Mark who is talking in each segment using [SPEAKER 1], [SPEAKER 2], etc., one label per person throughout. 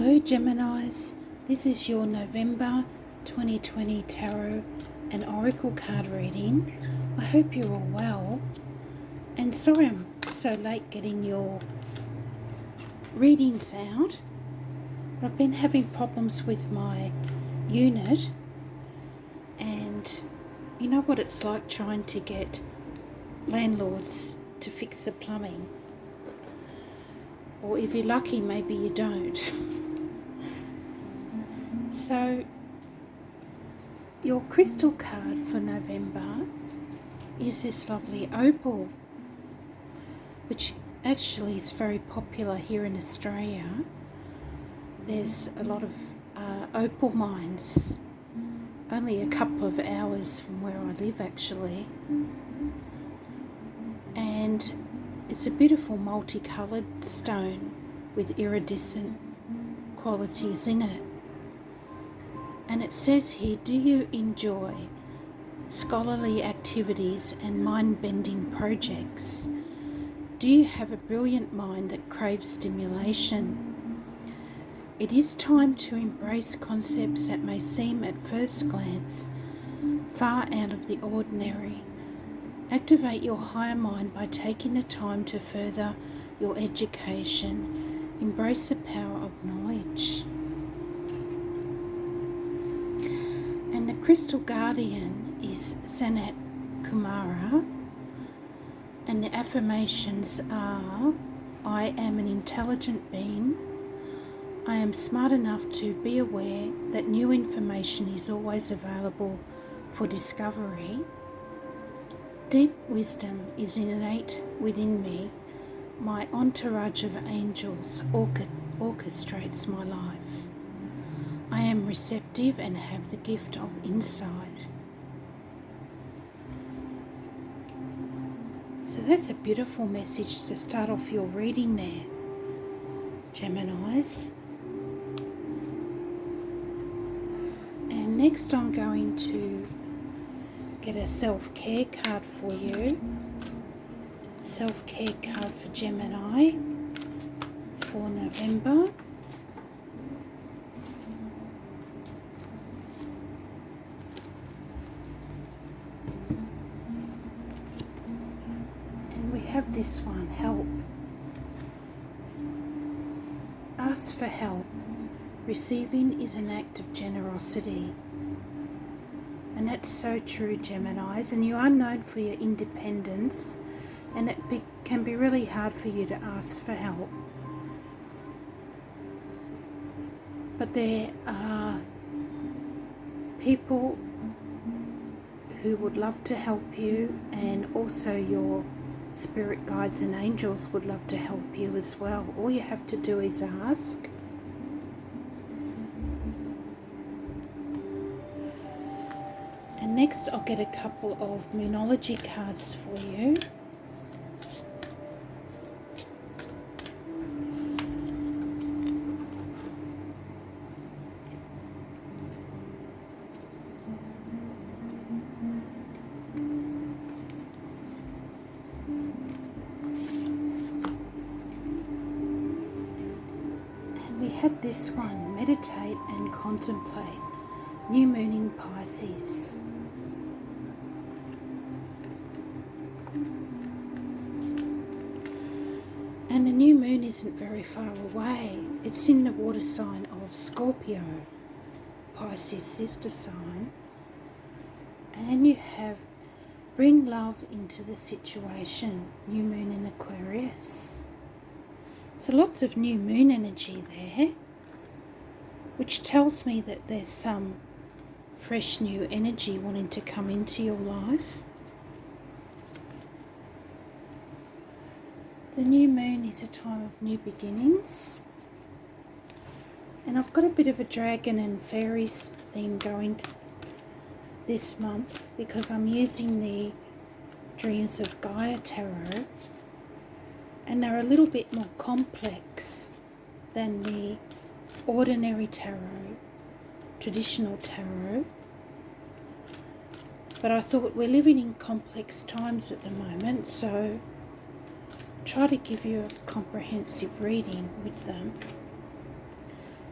[SPEAKER 1] Hello Geminis, this is your November 2020 Tarot and Oracle card reading. I hope you're all well, and sorry I'm so late getting your readings out. I've been having problems with my unit, and you know what it's like trying to get landlords to fix the plumbing. Or if you're lucky, maybe you don't. So, your crystal card for November is this lovely opal, which actually is very popular here in Australia. There's a lot of opal mines, only a couple of hours from where I live actually. And it's a beautiful multicoloured stone with iridescent qualities in it. And it says here, do you enjoy scholarly activities and mind-bending projects? Do you have a brilliant mind that craves stimulation? It is time to embrace concepts that may seem at first glance far out of the ordinary. Activate your higher mind by taking the time to further your education. Embrace the power of knowledge. And the crystal guardian is Sanat Kumara, and the affirmations are: I am an intelligent being. I am smart enough to be aware that new information is always available for discovery. Deep wisdom is innate within me. My entourage of angels orchestrates my life. I am receptive and have the gift of insight. So that's a beautiful message to start off your reading there, Geminis. And next I'm going to get a self-care card for you. Self-care card for Gemini for November. And we have this one, help. Ask for help. Receiving is an act of generosity. And that's so true, Geminis. And you are known for your independence, and it can be really hard for you to ask for help. But there are people who would love to help you, and also your spirit guides and angels would love to help you as well. All you have to do is ask. And next I'll get a couple of Moonology cards for you. And we have this one, meditate and contemplate. New moon in Pisces. And the new moon isn't very far away. It's in the water sign of Scorpio, Pisces sister sign. And then you have bring love into the situation, new moon in Aquarius. So lots of new moon energy there, which tells me that there's some fresh new energy wanting to come into your life. The new moon is a time of new beginnings. And I've got a bit of a dragon and fairies theme going this month because I'm using the Dreams of Gaia tarot. And they're a little bit more complex than the ordinary tarot, traditional tarot. But I thought we're living in complex times at the moment, so try to give you a comprehensive reading with them.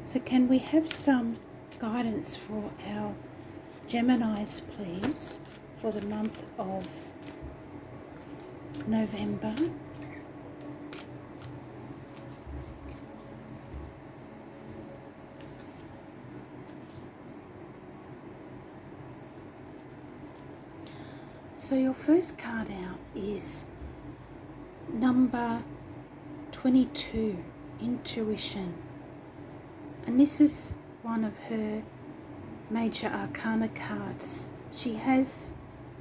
[SPEAKER 1] So can we have some guidance for our Geminis, please, for the month of November? So your first card out is number 22, Intuition. And this is one of her major arcana cards. She has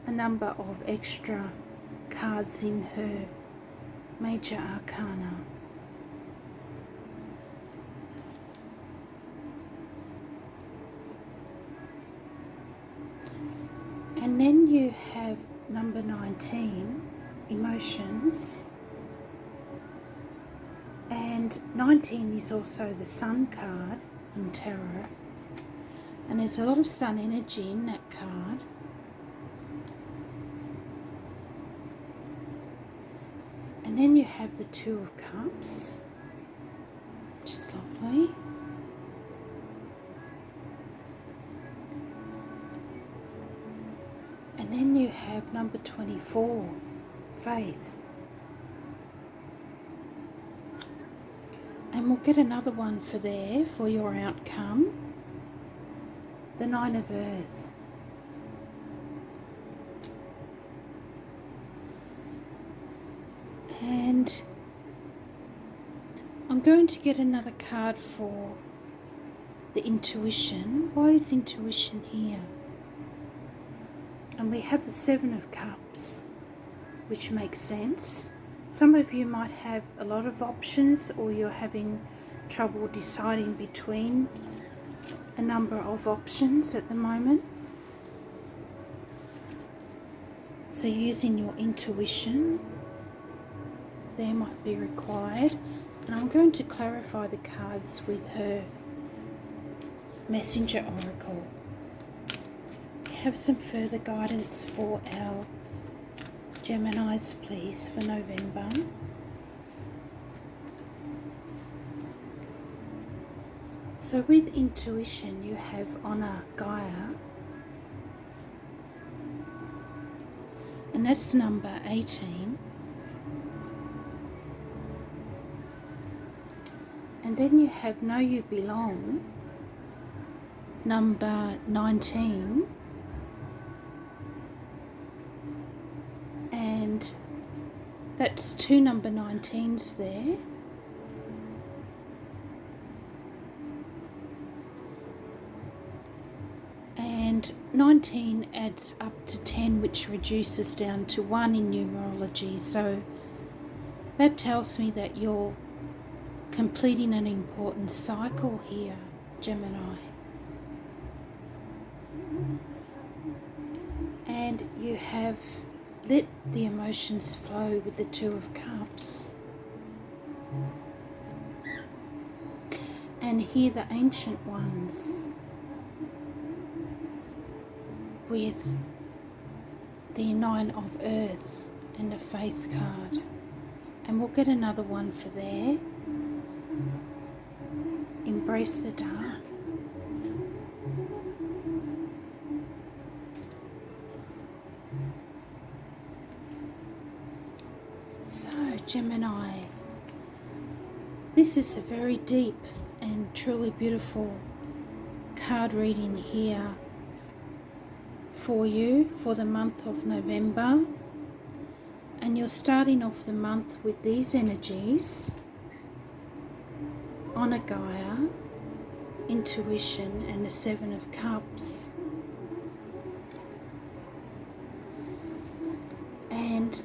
[SPEAKER 1] a number of extra cards in her major arcana. And then you have number 19, Emotions. And 19 is also the Sun card in tarot. And there's a lot of Sun energy in that card. And then you have the Two of Cups, which is lovely. And then you have number 24, Faith. And we'll get another one for there, for your outcome. The Nine of Earth. And I'm going to get another card for the Intuition. Why is Intuition here? And we have the Seven of Cups, which makes sense. Some of you might have a lot of options, or you're having trouble deciding between a number of options at the moment. So using your intuition there might be required. And I'm going to clarify the cards with her Messenger Oracle. Have some further guidance for our Geminis, please, for November. So with intuition, you have Honor, Gaia, and that's number 18. And then you have Know You Belong, number 19. And that's two number 19s there. And 19 adds up to 10, which reduces down to 1 in numerology. So that tells me that you're completing an important cycle here, Gemini. And you have let the emotions flow with the Two of Cups. And here the Ancient Ones with the Nine of Earth and the Faith card. And we'll get another one for there. Embrace the dark. So, Gemini, this is a very deep and truly beautiful card reading here for you for the month of November. And you're starting off the month with these energies: Honor, Gaia, Intuition, and the Seven of Cups. And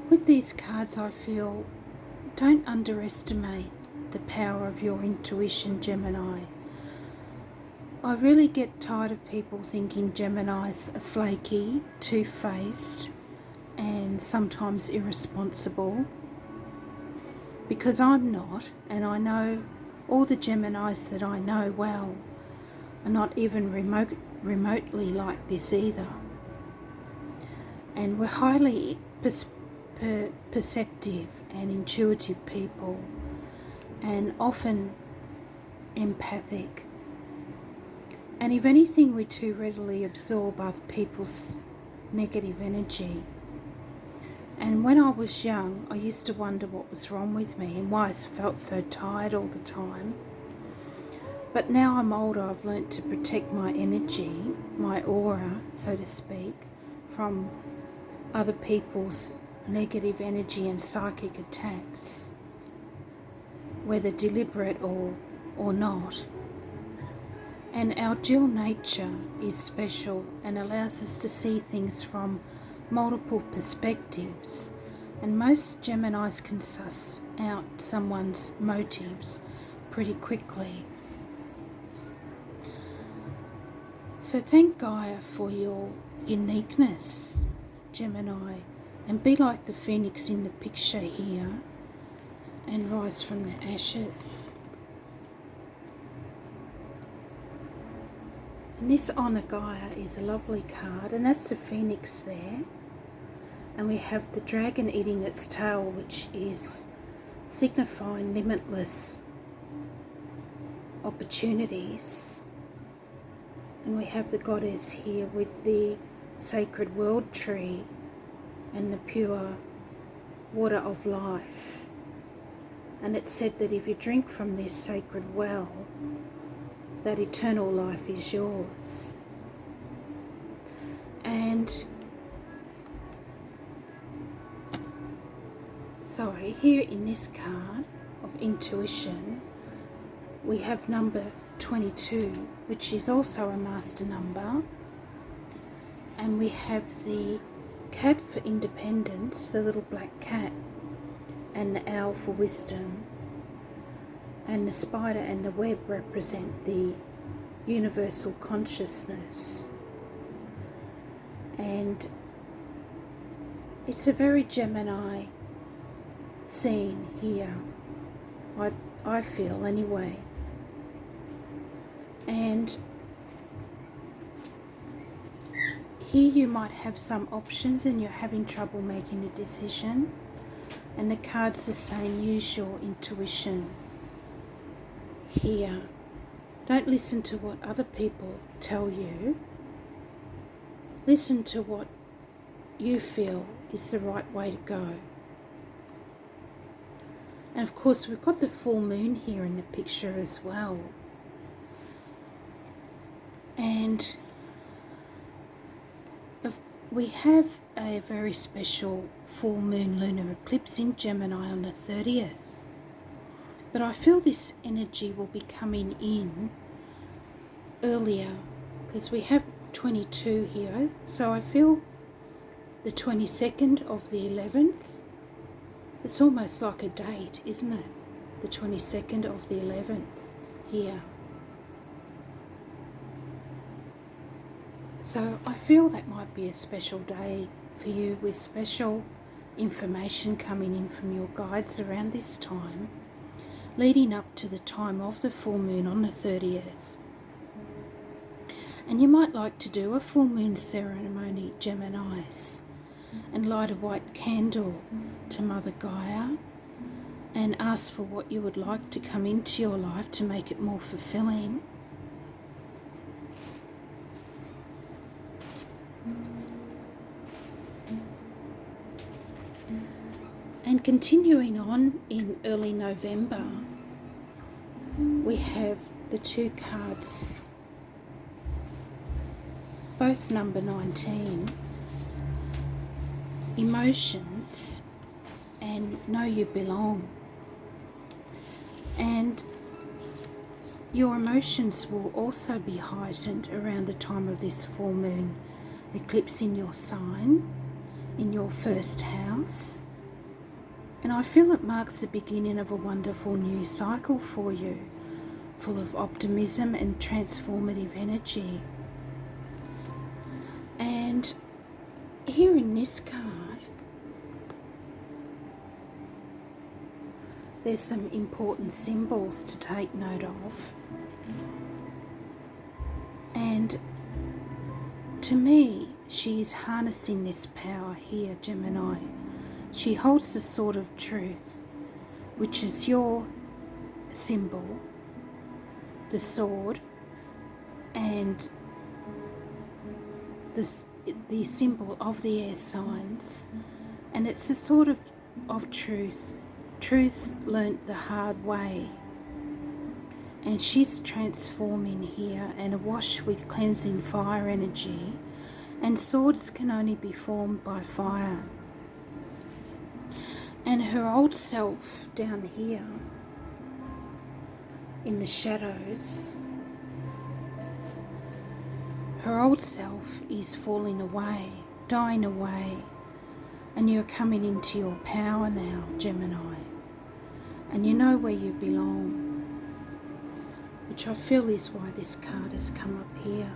[SPEAKER 1] with these cards, I feel, don't underestimate the power of your intuition, Gemini. I really get tired of people thinking Geminis are flaky, two-faced, and sometimes irresponsible. Because I'm not, and I know all the Geminis that I know well are not even remotely like this either. And we're highly perceptive and intuitive people. and often empathic. And if anything, we too readily absorb other people's negative energy. And when I was young, I used to wonder what was wrong with me and why I felt so tired all the time. But now I'm older, I've learnt to protect my energy, my aura, so to speak, from other people's negative energy and psychic attacks, whether deliberate or not. And our dual nature is special and allows us to see things from multiple perspectives, and most Geminis can suss out someone's motives pretty quickly. So thank Gaia for your uniqueness, Gemini, and be like the phoenix in the picture here and rise from the ashes. And this Honor Gaia is a lovely card, and that's the phoenix there. And we have the dragon eating its tail, which is signifying limitless opportunities. And we have the goddess here with the sacred world tree and the pure water of life. And it's said that if you drink from this sacred well, that eternal life is yours. And here in this card of intuition, we have number 22, which is also a master number. And we have the cat for independence, the little black cat, and the owl for wisdom. And the spider and the web represent the universal consciousness. And it's a very Gemini scene here, I feel anyway. And here you might have some options and you're having trouble making a decision. And the cards are saying use your intuition here. Don't listen to what other people tell you. Listen to what you feel is the right way to go. And of course we've got the full moon here in the picture as well. And we have a very special full moon lunar eclipse in Gemini on the 30th. But I feel this energy will be coming in earlier because we have 22 here. So I feel the 22nd of the 11th. It's almost like a date, isn't it? The 22nd of the 11th here. So I feel that might be a special day for you with special information coming in from your guides around this time, leading up to the time of the full moon on the 30th. And you might like to do a full moon ceremony, Geminis, and light a white candle to Mother Gaia and ask for what you would like to come into your life to make it more fulfilling. And continuing on in early November, we have the two cards, both number 19, emotions and know you belong. And your emotions will also be heightened around the time of this full moon eclipse in your sign, in your first house. And I feel it marks the beginning of a wonderful new cycle for you, full of optimism and transformative energy. And here in this card, there's some important symbols to take note of. And to me, she is harnessing this power here, Gemini. She holds the sword of truth, which is your symbol, the sword, and the symbol of the air signs, and it's the sword of truth. Truth's learnt the hard way, and she's transforming here and awash with cleansing fire energy, and swords can only be formed by fire. And her old self down here in the shadows, her old self is falling away, dying away, and you're coming into your power now, Gemini, and you know where you belong, which I feel is why this card has come up here.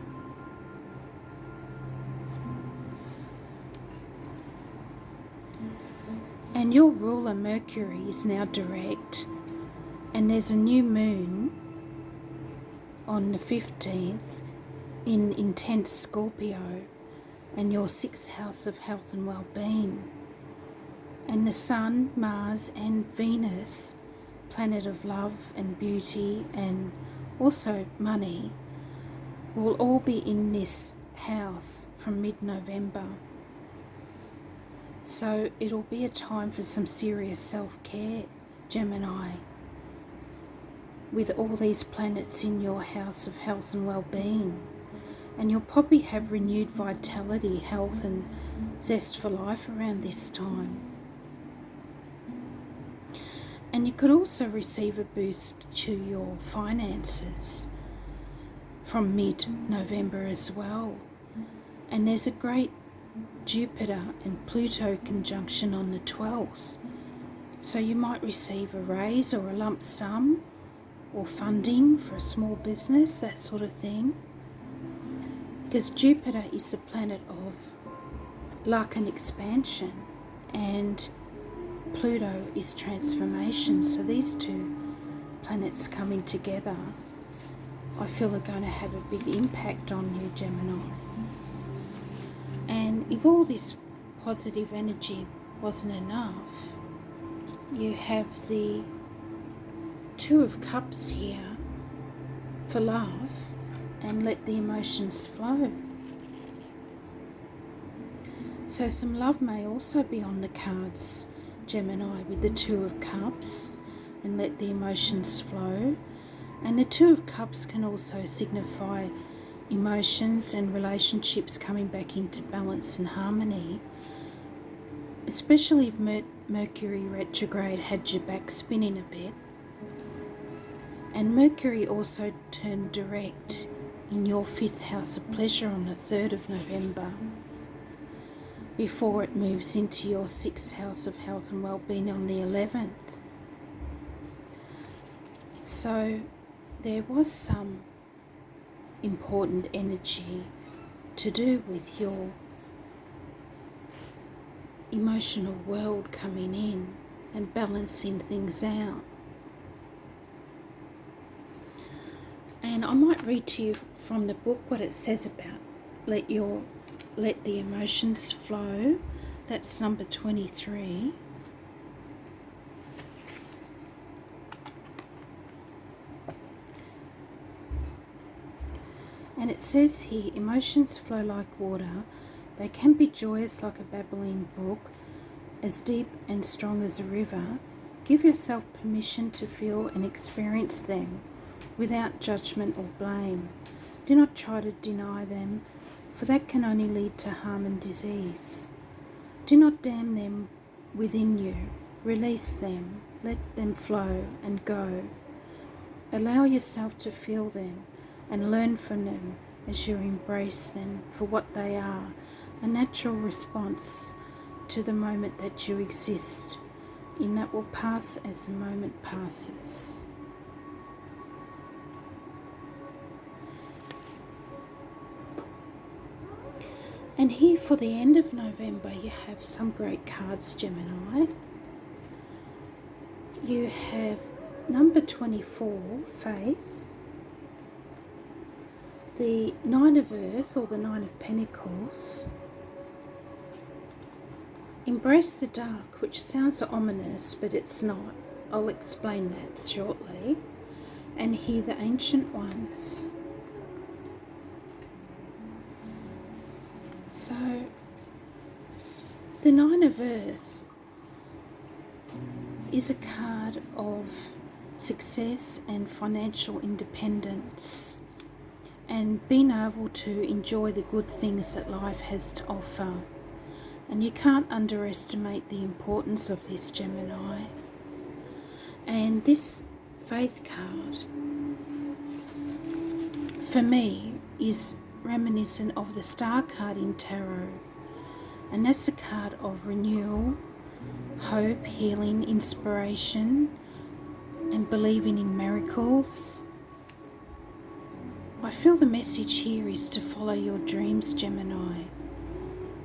[SPEAKER 1] And your ruler Mercury is now direct, and there's a new moon on the 15th in intense Scorpio, and your 6th house of health and well-being. And the Sun, Mars and Venus, planet of love and beauty and also money, will all be in this house from mid-November. So it'll be a time for some serious self-care, Gemini, with all these planets in your house of health and well-being. And you'll probably have renewed vitality, health and zest for life around this time. And you could also receive a boost to your finances from mid-November as well. And there's a great Jupiter and Pluto conjunction on the 12th. So you might receive a raise or a lump sum or funding for a small business, that sort of thing. Because Jupiter is the planet of luck and expansion, and Pluto is transformation. So these two planets coming together, I feel are going to have a big impact on you, Gemini. And if all this positive energy wasn't enough, you have the Two of Cups here for love, and let the emotions flow. So some love may also be on the cards, Gemini, with the Two of Cups, and let the emotions flow. And the Two of Cups can also signify emotions and relationships coming back into balance and harmony, especially if Mercury retrograde had your back spinning a bit. And Mercury also turned direct in your 5th house of pleasure on the 3rd of November, before it moves into your 6th house of health and well-being on the 11th. So there was some important energy to do with your emotional world coming in and balancing things out. And I might read to you from the book what it says about let the emotions flow. That's number 23. And it says here, emotions flow like water. They can be joyous like a babbling brook, as deep and strong as a river. Give yourself permission to feel and experience them without judgment or blame. Do not try to deny them, for that can only lead to harm and disease. Do not damn them within you. Release them. Let them flow and go. Allow yourself to feel them and learn from them as you embrace them for what they are, a natural response to the moment that you exist in, that will pass as the moment passes. And here for the end of November, you have some great cards, Gemini. You have number 24, Faith, the Nine of Earth or the Nine of Pentacles, Embrace the Dark, which sounds ominous, but it's not. I'll explain that shortly. And hear the Ancient Ones. So, the Nine of Earth is a card of success and financial independence and being able to enjoy the good things that life has to offer. And you can't underestimate the importance of this, Gemini. And this Faith card, for me, is reminiscent of the Star card in Tarot. And that's a card of renewal, hope, healing, inspiration, and believing in miracles. I feel the message here is to follow your dreams, Gemini.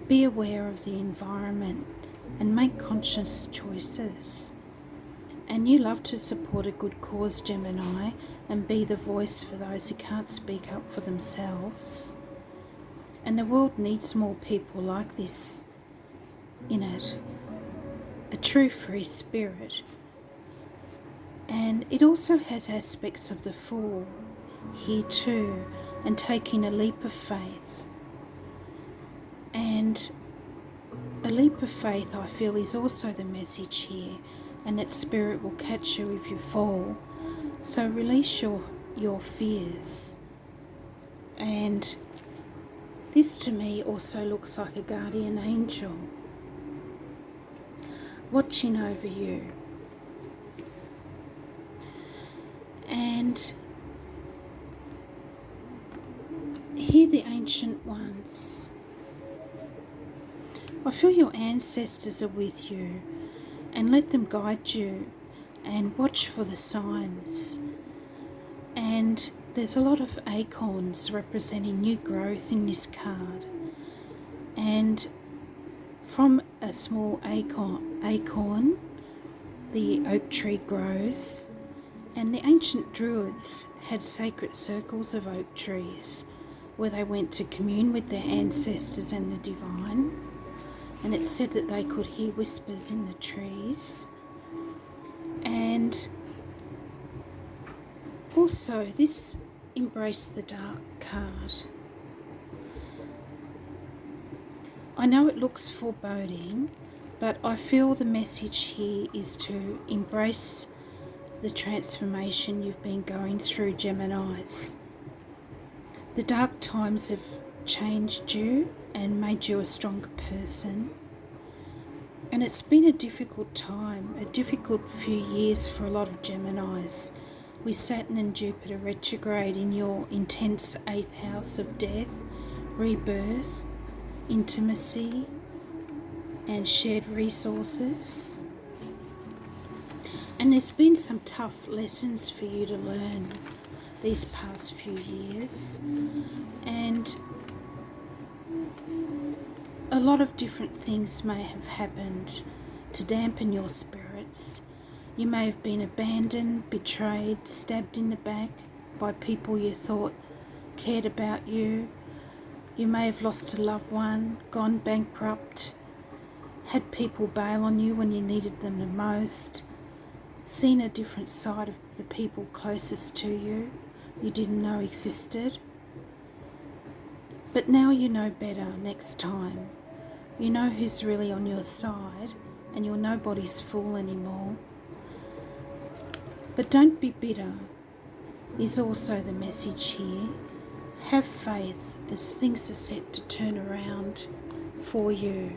[SPEAKER 1] Be aware of the environment and make conscious choices. And you love to support a good cause, Gemini, and be the voice for those who can't speak up for themselves. And the world needs more people like this in it. A true free spirit. And it also has aspects of the Fool here too, and taking a leap of faith. And a leap of faith, I feel, is also the message here, and that spirit will catch you if you fall. So release your fears. And this to me also looks like a guardian angel watching over you. And hear the Ancient Ones. I feel your ancestors are with you, and let them guide you and watch for the signs. And there's a lot of acorns representing new growth in this card. And from a small acorn, the oak tree grows. And the ancient druids had sacred circles of oak trees where they went to commune with their ancestors and the divine. And it's said that they could hear whispers in the trees. And also this Embrace the Dark card. I know it looks foreboding, but I feel the message here is to embrace the transformation you've been going through, Geminis. The dark times have changed you and made you a stronger person. And it's been a difficult time, a difficult few years for a lot of Geminis, with Saturn and Jupiter retrograde in your intense 8th house of death, rebirth, intimacy, and shared resources. And there's been some tough lessons for you to learn these past few years. And a lot of different things may have happened to dampen your spirits. You may have been abandoned, betrayed, stabbed in the back by people you thought cared about you. You may have lost a loved one, gone bankrupt, had people bail on you when you needed them the most, seen a different side of the people closest to you didn't know existed. But now you know better next time. You know who's really on your side, and you're nobody's fool anymore. But don't be bitter is also the message here. Have faith as things are set to turn around for you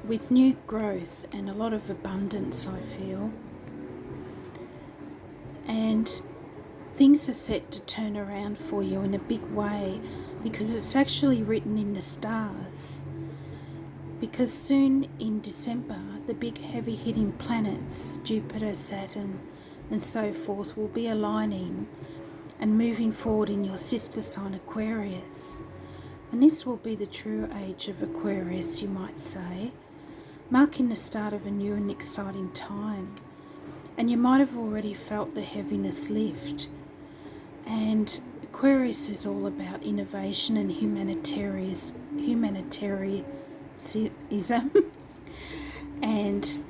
[SPEAKER 1] with new growth and a lot of abundance, I feel. And things are set to turn around for you in a big way, because it's actually written in the stars. Because soon in December, the big heavy hitting planets, Jupiter, Saturn, and so forth, will be aligning and moving forward in your sister sign Aquarius. And this will be the true age of Aquarius, you might say, marking the start of a new and exciting time. And you might have already felt the heaviness lift. And Aquarius is all about innovation and humanitarianism. and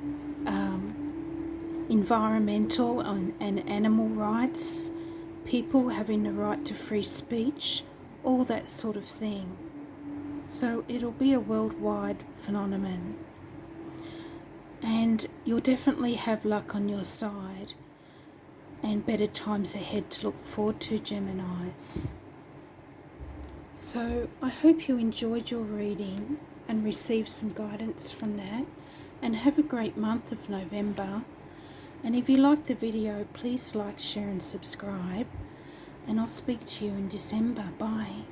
[SPEAKER 1] environmental and animal rights, people having the right to free speech, all that sort of thing. So it'll be a worldwide phenomenon. And you'll definitely have luck on your side and better times ahead to look forward to, Geminis. So I hope you enjoyed your reading and received some guidance from that, and have a great month of November. And if you like the video, please like, share and subscribe, and I'll speak to you in December. Bye.